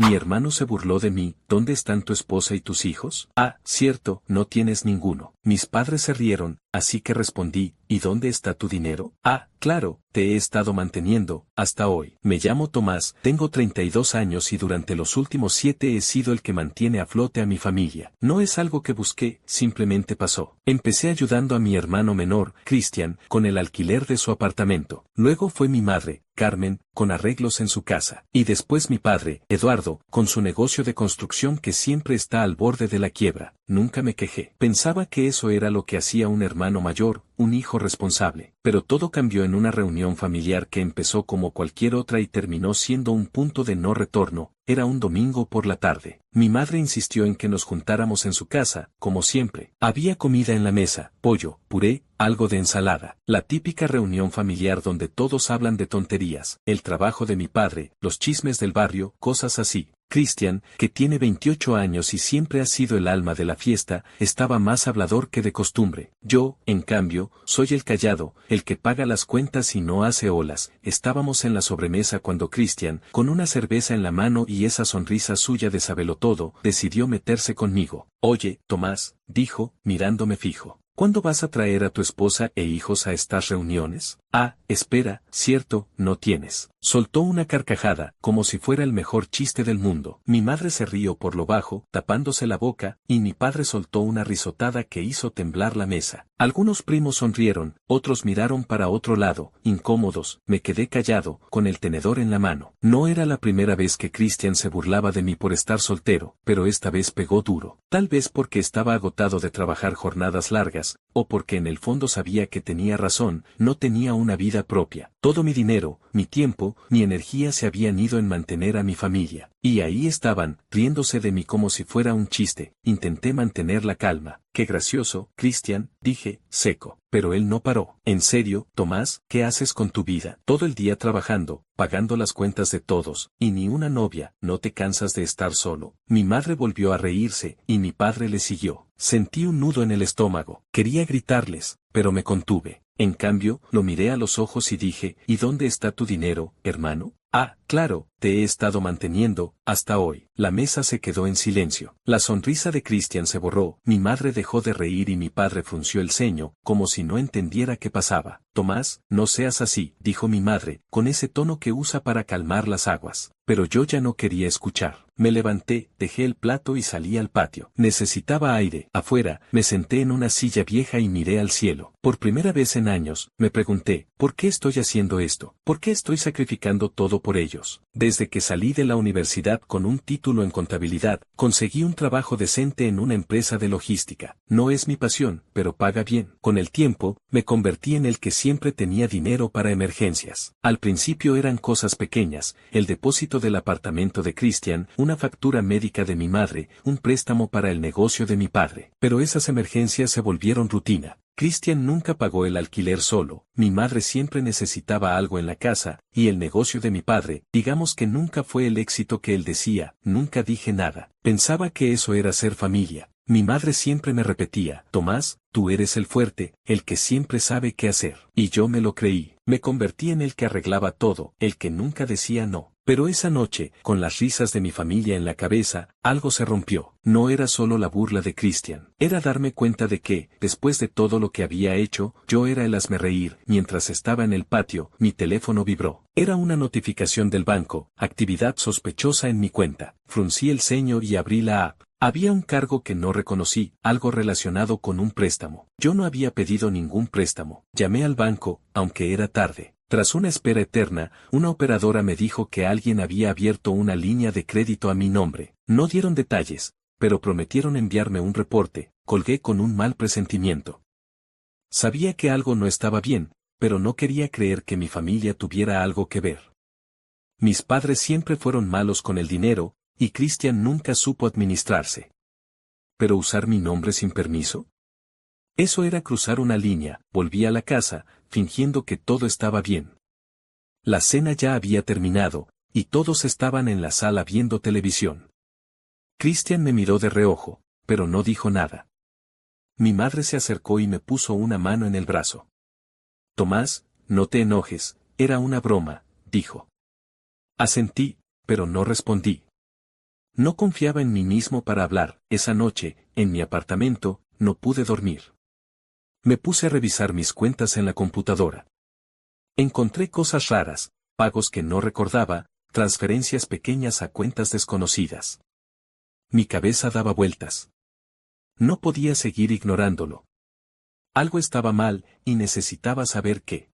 Mi hermano se burló de mí. ¿Dónde están tu esposa y tus hijos? Ah, cierto, no tienes ninguno. Mis padres se rieron, así que respondí, ¿y dónde está tu dinero? Ah, claro, te he estado manteniendo, hasta hoy. Me llamo Tomás, tengo 32 años y durante los últimos 7 he sido el que mantiene a flote a mi familia. No es algo que busqué, simplemente pasó. Empecé ayudando a mi hermano menor, Cristian, con el alquiler de su apartamento. Luego fue mi madre, Carmen, con arreglos en su casa. Y después mi padre, Eduardo, con su negocio de construcción que siempre está al borde de la quiebra. Nunca me quejé. Pensaba que eso era lo que hacía un hermano mayor, un hijo responsable. Pero todo cambió en una reunión familiar que empezó como cualquier otra y terminó siendo un punto de no retorno. Era un domingo por la tarde. Mi madre insistió en que nos juntáramos en su casa, como siempre. Había comida en la mesa, pollo, puré, algo de ensalada. La típica reunión familiar donde todos hablan de tonterías, el trabajo de mi padre, los chismes del barrio, cosas así. Cristian, que tiene 28 años y siempre ha sido el alma de la fiesta, estaba más hablador que de costumbre. Yo, en cambio, soy el callado, el que paga las cuentas y no hace olas. Estábamos en la sobremesa cuando Cristian, con una cerveza en la mano y esa sonrisa suya de sabelotodo, decidió meterse conmigo. Oye, Tomás, dijo, mirándome fijo. ¿Cuándo vas a traer a tu esposa e hijos a estas reuniones? Ah, espera, cierto, no tienes. Soltó una carcajada, como si fuera el mejor chiste del mundo. Mi madre se rió por lo bajo, tapándose la boca, y mi padre soltó una risotada que hizo temblar la mesa. Algunos primos sonrieron, otros miraron para otro lado, incómodos. Me quedé callado, con el tenedor en la mano. No era la primera vez que Cristian se burlaba de mí por estar soltero, pero esta vez pegó duro. Tal vez porque estaba agotado de trabajar jornadas largas, o porque en el fondo sabía que tenía razón, no tenía una vida propia. Todo mi dinero, mi tiempo, mi energía se habían ido en mantener a mi familia. Y ahí estaban, riéndose de mí como si fuera un chiste. Intenté mantener la calma. Qué gracioso, Cristian, dije, seco. Pero él no paró. En serio, Tomás, ¿qué haces con tu vida? Todo el día trabajando, pagando las cuentas de todos, y ni una novia. ¿No te cansas de estar solo? Mi madre volvió a reírse, y mi padre le siguió. Sentí un nudo en el estómago. Quería gritarles, pero me contuve. En cambio, lo miré a los ojos y dije, ¿y dónde está tu dinero, hermano? Ah, claro, te he estado manteniendo, hasta hoy. La mesa se quedó en silencio. La sonrisa de Cristian se borró, mi madre dejó de reír y mi padre frunció el ceño, como si no entendiera qué pasaba. Tomás, no seas así, dijo mi madre, con ese tono que usa para calmar las aguas. Pero yo ya no quería escuchar. Me levanté, dejé el plato y salí al patio. Necesitaba aire. Afuera, me senté en una silla vieja y miré al cielo. Por primera vez en años, me pregunté, ¿por qué estoy haciendo esto? ¿Por qué estoy sacrificando todo por ellos? Desde que salí de la universidad con un título en contabilidad, conseguí un trabajo decente en una empresa de logística. No es mi pasión, pero paga bien. Con el tiempo, me convertí en el que siempre tenía dinero para emergencias. Al principio eran cosas pequeñas, el depósito del apartamento de Cristian, una factura médica de mi madre, un préstamo para el negocio de mi padre. Pero esas emergencias se volvieron rutina. Cristian nunca pagó el alquiler solo, mi madre siempre necesitaba algo en la casa, y el negocio de mi padre, digamos que nunca fue el éxito que él decía, nunca dije nada. Pensaba que eso era ser familia. Mi madre siempre me repetía, Tomás, tú eres el fuerte, el que siempre sabe qué hacer. Y yo me lo creí. Me convertí en el que arreglaba todo, el que nunca decía no. Pero esa noche, con las risas de mi familia en la cabeza, algo se rompió. No era solo la burla de Cristian. Era darme cuenta de que, después de todo lo que había hecho, yo era el hazmerreír. Mientras estaba en el patio, mi teléfono vibró. Era una notificación del banco, actividad sospechosa en mi cuenta. Fruncí el ceño y abrí la app. Había un cargo que no reconocí, algo relacionado con un préstamo. Yo no había pedido ningún préstamo. Llamé al banco, aunque era tarde. Tras una espera eterna, una operadora me dijo que alguien había abierto una línea de crédito a mi nombre. No dieron detalles, pero prometieron enviarme un reporte. Colgué con un mal presentimiento. Sabía que algo no estaba bien, pero no quería creer que mi familia tuviera algo que ver. Mis padres siempre fueron malos con el dinero, y Cristian nunca supo administrarse. ¿Pero usar mi nombre sin permiso? Eso era cruzar una línea. Volví a la casa, fingiendo que todo estaba bien. La cena ya había terminado, y todos estaban en la sala viendo televisión. Cristian me miró de reojo, pero no dijo nada. Mi madre se acercó y me puso una mano en el brazo. Tomás, no te enojes, era una broma, dijo. Asentí, pero no respondí. No confiaba en mí mismo para hablar. Esa noche, en mi apartamento, no pude dormir. Me puse a revisar mis cuentas en la computadora. Encontré cosas raras, pagos que no recordaba, transferencias pequeñas a cuentas desconocidas. Mi cabeza daba vueltas. No podía seguir ignorándolo. Algo estaba mal, y necesitaba saber qué.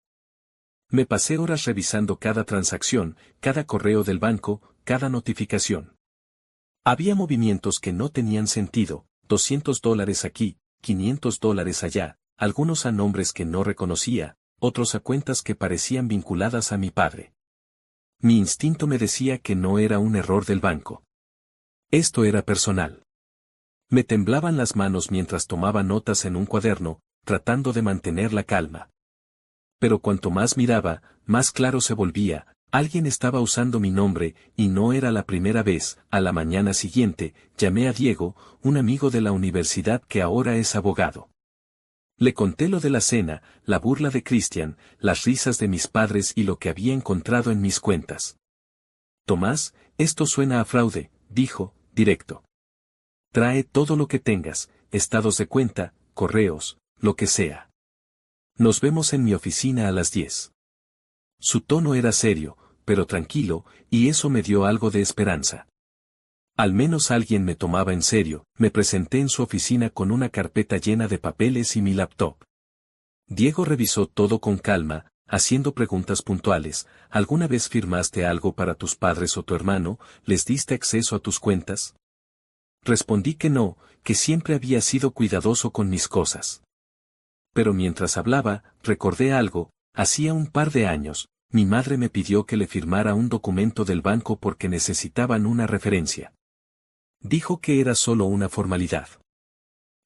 Me pasé horas revisando cada transacción, cada correo del banco, cada notificación. Había movimientos que no tenían sentido, $200 aquí, $500 allá, algunos a nombres que no reconocía, otros a cuentas que parecían vinculadas a mi padre. Mi instinto me decía que no era un error del banco. Esto era personal. Me temblaban las manos mientras tomaba notas en un cuaderno, tratando de mantener la calma. Pero cuanto más miraba, más claro se volvía, alguien estaba usando mi nombre, y no era la primera vez. A la mañana siguiente, llamé a Diego, un amigo de la universidad que ahora es abogado. Le conté lo de la cena, la burla de Cristian, las risas de mis padres y lo que había encontrado en mis cuentas. Tomás, esto suena a fraude, dijo, directo. Trae todo lo que tengas, estados de cuenta, correos, lo que sea. Nos vemos en mi oficina a las 10. Su tono era serio, pero tranquilo, y eso me dio algo de esperanza. Al menos alguien me tomaba en serio. Me presenté en su oficina con una carpeta llena de papeles y mi laptop. Diego revisó todo con calma, haciendo preguntas puntuales. ¿Alguna vez firmaste algo para tus padres o tu hermano? ¿Les diste acceso a tus cuentas? Respondí que no, que siempre había sido cuidadoso con mis cosas. Pero mientras hablaba, recordé algo. Hacía un par de años, mi madre me pidió que le firmara un documento del banco porque necesitaban una referencia. Dijo que era solo una formalidad.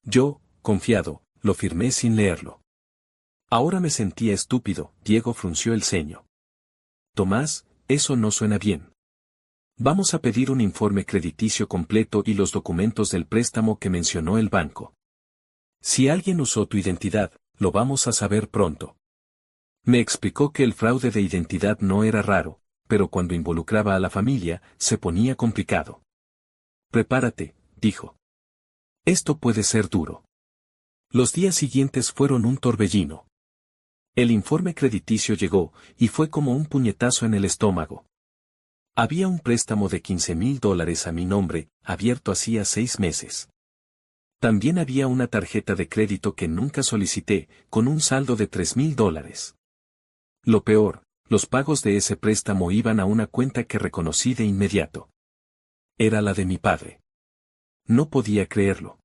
Yo, confiado, lo firmé sin leerlo. Ahora me sentía estúpido. Diego frunció el ceño. Tomás, eso no suena bien. Vamos a pedir un informe crediticio completo y los documentos del préstamo que mencionó el banco. Si alguien usó tu identidad, lo vamos a saber pronto. Me explicó que el fraude de identidad no era raro, pero cuando involucraba a la familia, se ponía complicado. Prepárate, dijo. Esto puede ser duro. Los días siguientes fueron un torbellino. El informe crediticio llegó, y fue como un puñetazo en el estómago. Había un préstamo de $15,000 a mi nombre, abierto hacía 6 meses. También había una tarjeta de crédito que nunca solicité, con un saldo de $3,000. Lo peor, los pagos de ese préstamo iban a una cuenta que reconocí de inmediato. Era la de mi padre. No podía creerlo.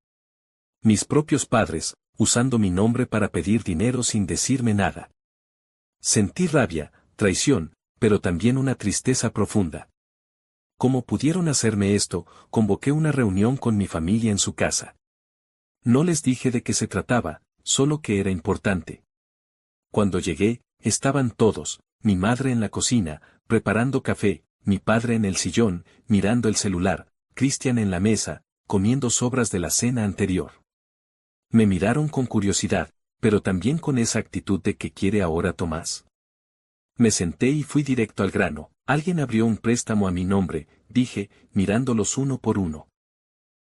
Mis propios padres, usando mi nombre para pedir dinero sin decirme nada. Sentí rabia, traición, pero también una tristeza profunda. ¿Cómo pudieron hacerme esto? Convoqué una reunión con mi familia en su casa. No les dije de qué se trataba, solo que era importante. Cuando llegué, estaban todos, mi madre en la cocina, preparando café, mi padre en el sillón, mirando el celular, Cristian en la mesa, comiendo sobras de la cena anterior. Me miraron con curiosidad, pero también con esa actitud de ¿qué quiere ahora Tomás? Me senté y fui directo al grano. Alguien abrió un préstamo a mi nombre, dije, mirándolos uno por uno.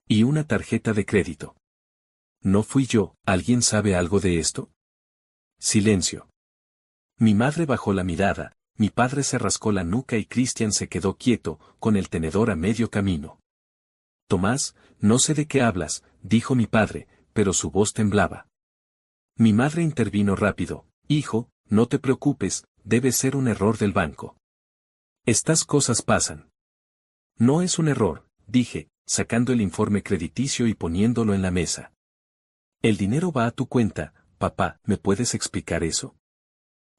Y una tarjeta de crédito. No fui yo. ¿Alguien sabe algo de esto? Silencio. Mi madre bajó la mirada, mi padre se rascó la nuca y Cristian se quedó quieto, con el tenedor a medio camino. Tomás, no sé de qué hablas, dijo mi padre, pero su voz temblaba. Mi madre intervino rápido. Hijo, no te preocupes, debe ser un error del banco. Estas cosas pasan. No es un error, dije, sacando el informe crediticio y poniéndolo en la mesa. El dinero va a tu cuenta, papá, ¿me puedes explicar eso?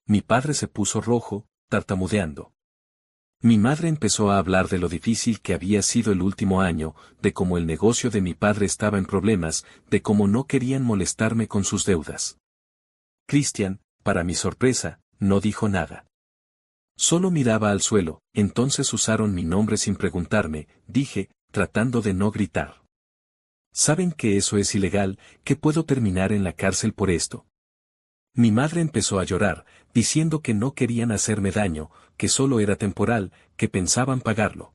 Mi padre se puso rojo, tartamudeando. Mi madre empezó a hablar de lo difícil que había sido el último año, de cómo el negocio de mi padre estaba en problemas, de cómo no querían molestarme con sus deudas. Cristian, para mi sorpresa, no dijo nada. Solo miraba al suelo. Entonces usaron mi nombre sin preguntarme, dije, tratando de no gritar. ¿Saben que eso es ilegal, que puedo terminar en la cárcel por esto? Mi madre empezó a llorar, diciendo que no querían hacerme daño, que solo era temporal, que pensaban pagarlo.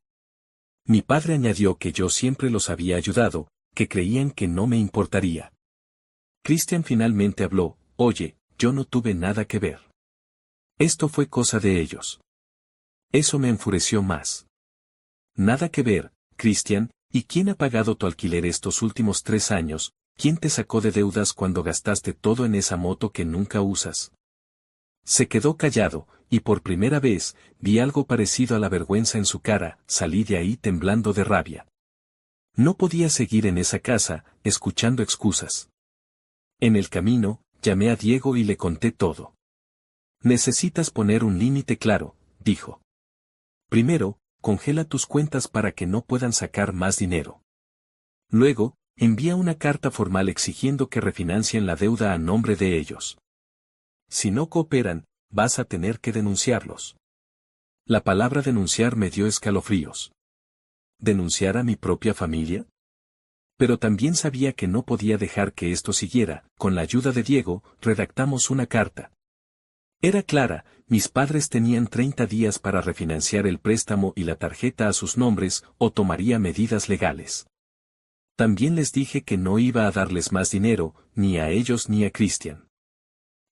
Mi padre añadió que yo siempre los había ayudado, que creían que no me importaría. Cristian finalmente habló: oye, yo no tuve nada que ver. Esto fue cosa de ellos. Eso me enfureció más. Nada que ver, Cristian, ¿y quién ha pagado tu alquiler estos últimos 3 años? ¿Quién te sacó de deudas cuando gastaste todo en esa moto que nunca usas? Se quedó callado, y por primera vez, vi algo parecido a la vergüenza en su cara. Salí de ahí temblando de rabia. No podía seguir en esa casa, escuchando excusas. En el camino, llamé a Diego y le conté todo. Necesitas poner un límite claro, dijo. Primero, congela tus cuentas para que no puedan sacar más dinero. Luego, envía una carta formal exigiendo que refinancien la deuda a nombre de ellos. Si no cooperan, vas a tener que denunciarlos. La palabra denunciar me dio escalofríos. ¿Denunciar a mi propia familia? Pero también sabía que no podía dejar que esto siguiera. Con la ayuda de Diego, redactamos una carta. Era clara: mis padres tenían 30 días para refinanciar el préstamo y la tarjeta a sus nombres, o tomaría medidas legales. También les dije que no iba a darles más dinero, ni a ellos ni a Cristian.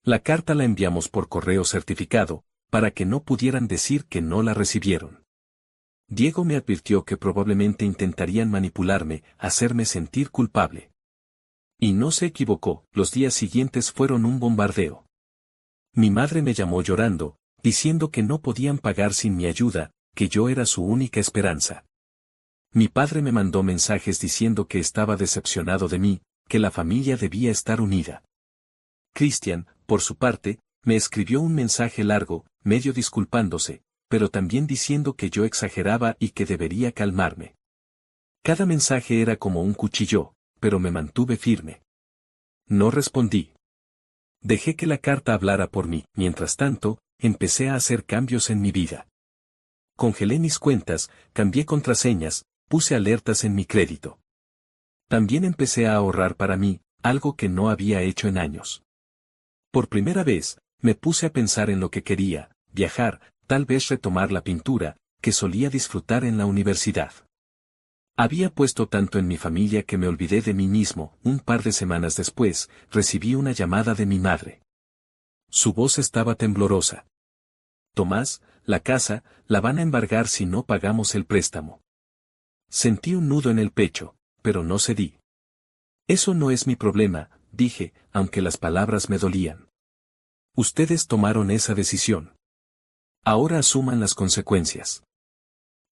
La carta la enviamos por correo certificado, para que no pudieran decir que no la recibieron. Diego me advirtió que probablemente intentarían manipularme, hacerme sentir culpable. Y no se equivocó, los días siguientes fueron un bombardeo. Mi madre me llamó llorando, diciendo que no podían pagar sin mi ayuda, que yo era su única esperanza. Mi padre me mandó mensajes diciendo que estaba decepcionado de mí, que la familia debía estar unida. Cristian, por su parte, me escribió un mensaje largo, medio disculpándose, pero también diciendo que yo exageraba y que debería calmarme. Cada mensaje era como un cuchillo, pero me mantuve firme. No respondí. Dejé que la carta hablara por mí. Mientras tanto, empecé a hacer cambios en mi vida. Congelé mis cuentas, cambié contraseñas, puse alertas en mi crédito. También empecé a ahorrar para mí, algo que no había hecho en años. Por primera vez, me puse a pensar en lo que quería: viajar, tal vez retomar la pintura, que solía disfrutar en la universidad. Había puesto tanto en mi familia que me olvidé de mí mismo. Un par de semanas después, recibí una llamada de mi madre. Su voz estaba temblorosa. Tomás, la casa, la van a embargar si no pagamos el préstamo. Sentí un nudo en el pecho, pero no cedí. Eso no es mi problema, dije, aunque las palabras me dolían. Ustedes tomaron esa decisión. Ahora asuman las consecuencias.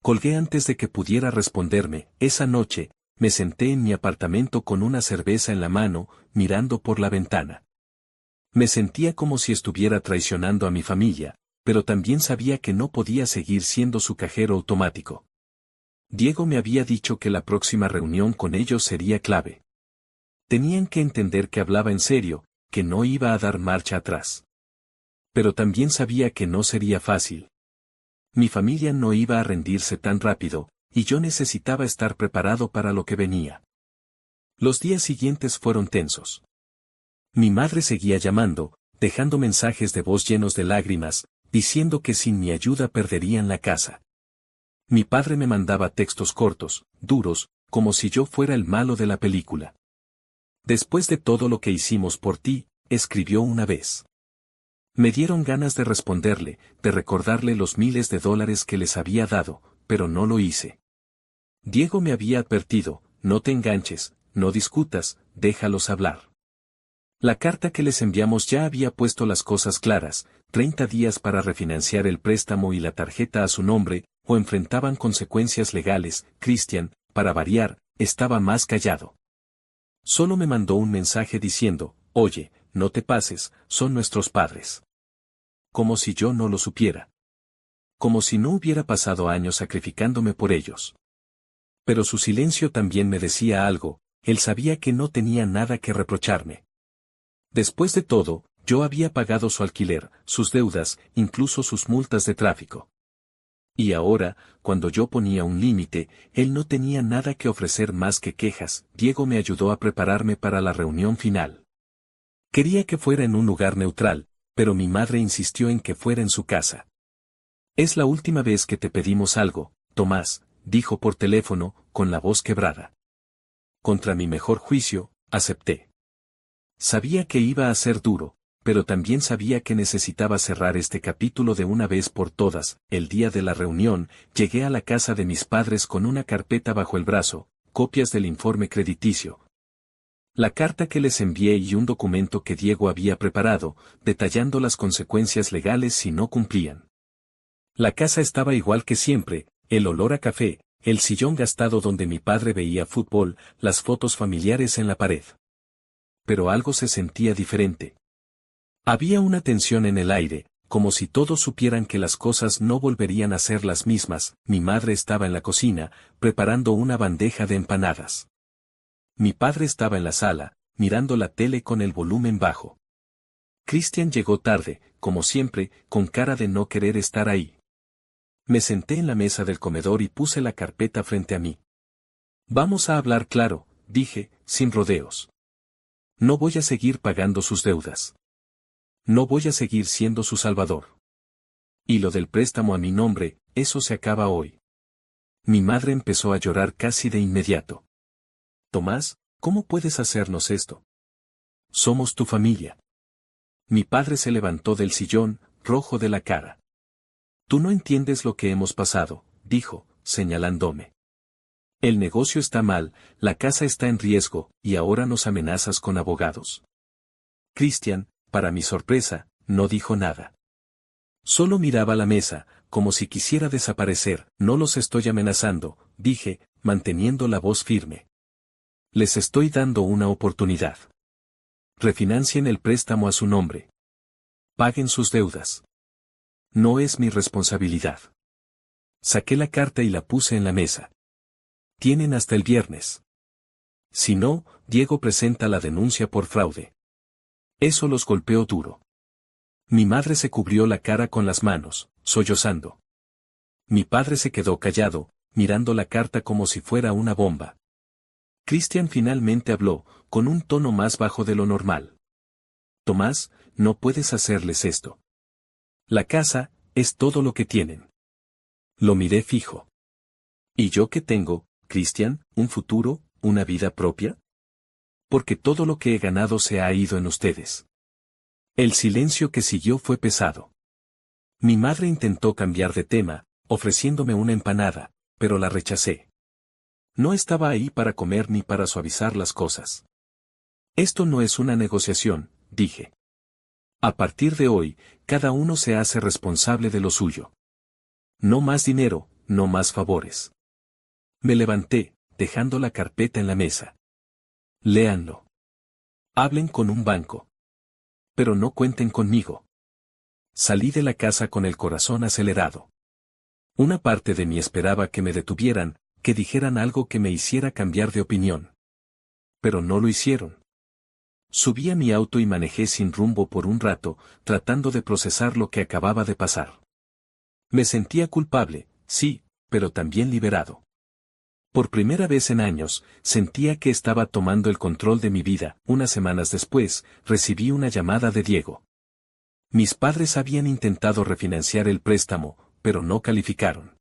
Colgué antes de que pudiera responderme. Esa noche, me senté en mi apartamento con una cerveza en la mano, mirando por la ventana. Me sentía como si estuviera traicionando a mi familia, pero también sabía que no podía seguir siendo su cajero automático. Diego me había dicho que la próxima reunión con ellos sería clave. Tenían que entender que hablaba en serio, que no iba a dar marcha atrás. Pero también sabía que no sería fácil. Mi familia no iba a rendirse tan rápido, y yo necesitaba estar preparado para lo que venía. Los días siguientes fueron tensos. Mi madre seguía llamando, dejando mensajes de voz llenos de lágrimas, diciendo que sin mi ayuda perderían la casa. Mi padre me mandaba textos cortos, duros, como si yo fuera el malo de la película. Después de todo lo que hicimos por ti, escribió una vez. Me dieron ganas de responderle, de recordarle los miles de dólares que les había dado, pero no lo hice. Diego me había advertido: no te enganches, no discutas, déjalos hablar. La carta que les enviamos ya había puesto las cosas claras: 30 días para refinanciar el préstamo y la tarjeta a su nombre, o enfrentaban consecuencias legales. Cristian, para variar, estaba más callado. Solo me mandó un mensaje diciendo: oye, no te pases, son nuestros padres. Como si yo no lo supiera. Como si no hubiera pasado años sacrificándome por ellos. Pero su silencio también me decía algo: él sabía que no tenía nada que reprocharme. Después de todo, yo había pagado su alquiler, sus deudas, incluso sus multas de tráfico. Y ahora, cuando yo ponía un límite, él no tenía nada que ofrecer más que quejas. Diego me ayudó a prepararme para la reunión final. Quería que fuera en un lugar neutral, pero mi madre insistió en que fuera en su casa. Es la última vez que te pedimos algo, Tomás, dijo por teléfono, con la voz quebrada. Contra mi mejor juicio, acepté. Sabía que iba a ser duro, pero también sabía que necesitaba cerrar este capítulo de una vez por todas. El día de la reunión, llegué a la casa de mis padres con una carpeta bajo el brazo, copias del informe crediticio, la carta que les envié y un documento que Diego había preparado, detallando las consecuencias legales si no cumplían. La casa estaba igual que siempre, el olor a café, el sillón gastado donde mi padre veía fútbol, las fotos familiares en la pared. Pero algo se sentía diferente. Había una tensión en el aire, como si todos supieran que las cosas no volverían a ser las mismas. Mi madre estaba en la cocina, preparando una bandeja de empanadas. Mi padre estaba en la sala, mirando la tele con el volumen bajo. Cristian llegó tarde, como siempre, con cara de no querer estar ahí. Me senté en la mesa del comedor y puse la carpeta frente a mí. Vamos a hablar claro, dije, sin rodeos. No voy a seguir pagando sus deudas. No voy a seguir siendo su salvador. Y lo del préstamo a mi nombre, eso se acaba hoy. Mi madre empezó a llorar casi de inmediato. Tomás, ¿cómo puedes hacernos esto? Somos tu familia. Mi padre se levantó del sillón, rojo de la cara. Tú no entiendes lo que hemos pasado, dijo, señalándome. El negocio está mal, la casa está en riesgo, y ahora nos amenazas con abogados. Cristian, para mi sorpresa, no dijo nada. Solo miraba la mesa, como si quisiera desaparecer. No los estoy amenazando, dije, manteniendo la voz firme. Les estoy dando una oportunidad. Refinancien el préstamo a su nombre. Paguen sus deudas. No es mi responsabilidad. Saqué la carta y la puse en la mesa. Tienen hasta el viernes. Si no, Diego presenta la denuncia por fraude. Eso los golpeó duro. Mi madre se cubrió la cara con las manos, sollozando. Mi padre se quedó callado, mirando la carta como si fuera una bomba. Cristian finalmente habló, con un tono más bajo de lo normal. Tomás, no puedes hacerles esto. La casa, es todo lo que tienen. Lo miré fijo. ¿Y yo qué tengo, Cristian, un futuro, una vida propia? Porque todo lo que he ganado se ha ido en ustedes. El silencio que siguió fue pesado. Mi madre intentó cambiar de tema, ofreciéndome una empanada, pero la rechacé. No estaba ahí para comer ni para suavizar las cosas. Esto no es una negociación, dije. A partir de hoy, cada uno se hace responsable de lo suyo. No más dinero, no más favores. Me levanté, dejando la carpeta en la mesa. Léanlo. Hablen con un banco. Pero no cuenten conmigo. Salí de la casa con el corazón acelerado. Una parte de mí esperaba que me detuvieran, que dijeran algo que me hiciera cambiar de opinión. Pero no lo hicieron. Subí a mi auto y manejé sin rumbo por un rato, tratando de procesar lo que acababa de pasar. Me sentía culpable, sí, pero también liberado. Por primera vez en años, sentía que estaba tomando el control de mi vida. Unas semanas después, recibí una llamada de Diego. Mis padres habían intentado refinanciar el préstamo, pero no calificaron.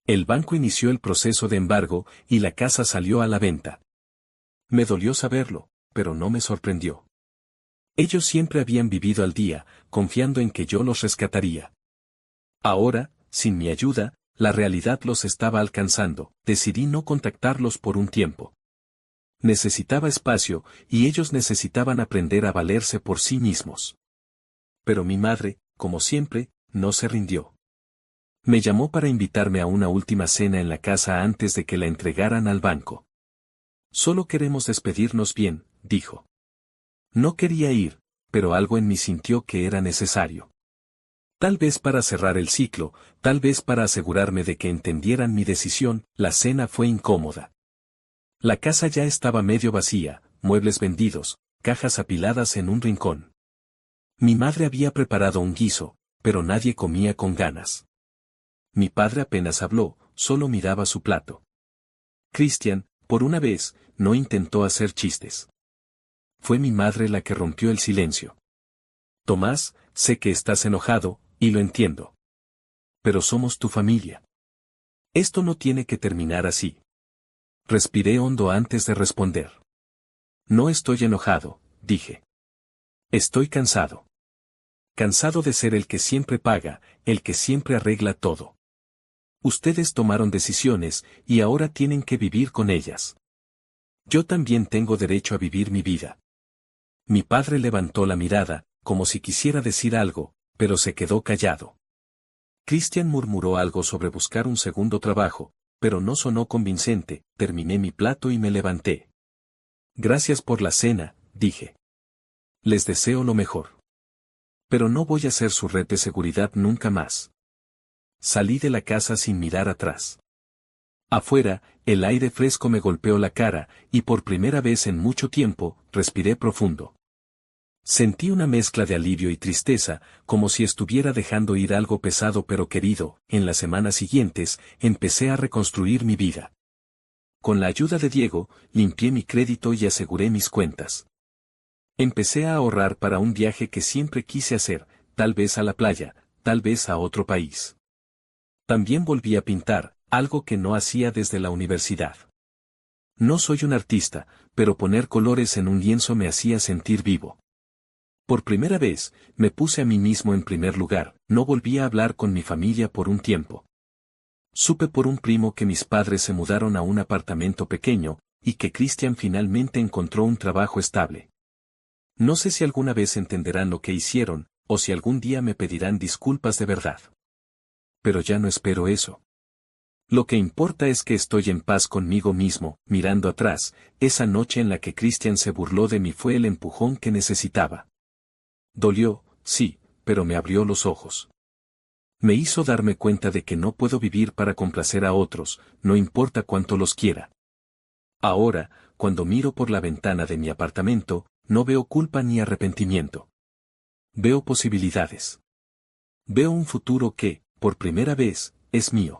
El banco inició el proceso de embargo, y la casa salió a la venta. Me dolió saberlo, pero no me sorprendió. Ellos siempre habían vivido al día, confiando en que yo los rescataría. Ahora, sin mi ayuda, la realidad los estaba alcanzando. Decidí no contactarlos por un tiempo. Necesitaba espacio, y ellos necesitaban aprender a valerse por sí mismos. Pero mi madre, como siempre, no se rindió. Me llamó para invitarme a una última cena en la casa antes de que la entregaran al banco. Solo queremos despedirnos bien, dijo. No quería ir, pero algo en mí sintió que era necesario. Tal vez para cerrar el ciclo, tal vez para asegurarme de que entendieran mi decisión. La cena fue incómoda. La casa ya estaba medio vacía, muebles vendidos, cajas apiladas en un rincón. Mi madre había preparado un guiso, pero nadie comía con ganas. Mi padre apenas habló, solo miraba su plato. Cristian, por una vez, no intentó hacer chistes. Fue mi madre la que rompió el silencio. Tomás, sé que estás enojado, y lo entiendo. Pero somos tu familia. Esto no tiene que terminar así. Respiré hondo antes de responder. No estoy enojado, dije. Estoy cansado. Cansado de ser el que siempre paga, el que siempre arregla todo. Ustedes tomaron decisiones y ahora tienen que vivir con ellas. Yo también tengo derecho a vivir mi vida. Mi padre levantó la mirada, como si quisiera decir algo, pero se quedó callado. Christian murmuró algo sobre buscar un segundo trabajo, pero no sonó convincente. Terminé mi plato y me levanté. Gracias por la cena, dije. Les deseo lo mejor. Pero no voy a ser su red de seguridad nunca más. Salí de la casa sin mirar atrás. Afuera, el aire fresco me golpeó la cara, y por primera vez en mucho tiempo, respiré profundo. Sentí una mezcla de alivio y tristeza, como si estuviera dejando ir algo pesado pero querido. En las semanas siguientes, empecé a reconstruir mi vida. Con la ayuda de Diego, limpié mi crédito y aseguré mis cuentas. Empecé a ahorrar para un viaje que siempre quise hacer, tal vez a la playa, tal vez a otro país. También volví a pintar, algo que no hacía desde la universidad. No soy un artista, pero poner colores en un lienzo me hacía sentir vivo. Por primera vez, me puse a mí mismo en primer lugar. No volví a hablar con mi familia por un tiempo. Supe por un primo que mis padres se mudaron a un apartamento pequeño, y que Christian finalmente encontró un trabajo estable. No sé si alguna vez entenderán lo que hicieron, o si algún día me pedirán disculpas de verdad. Pero ya no espero eso. Lo que importa es que estoy en paz conmigo mismo. Mirando atrás, esa noche en la que Christian se burló de mí fue el empujón que necesitaba. Dolió, sí, pero me abrió los ojos. Me hizo darme cuenta de que no puedo vivir para complacer a otros, no importa cuánto los quiera. Ahora, cuando miro por la ventana de mi apartamento, no veo culpa ni arrepentimiento. Veo posibilidades. Veo un futuro que, por primera vez, es mío.